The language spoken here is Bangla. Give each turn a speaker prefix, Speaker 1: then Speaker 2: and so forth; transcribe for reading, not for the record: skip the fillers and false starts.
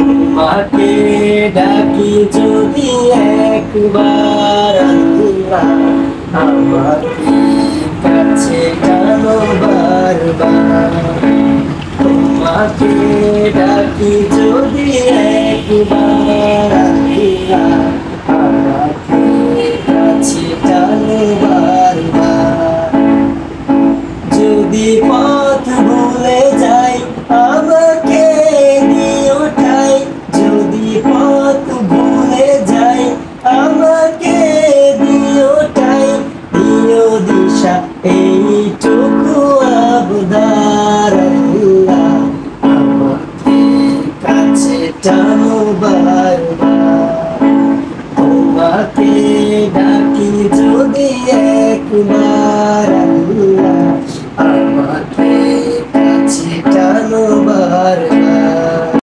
Speaker 1: তোমাকে ডাকি যদি একবার আল্লাহ, আমাকে কাছে টানো বারবার। তোমাকে ডাকি যদি একবার আল্লাহ, আমাকে কাছে টানো বারবার। যদি পথ ভুলে যাই আমাকে দিও ঠাই, যদি পথ ভুলে যাই আমাকে দিও ঠাই, দিও দিশা এইটুকু আবদার আল্লাহ, আমাকে কাছে টানো বারবার। তোমাকে ডাকি যদি একবার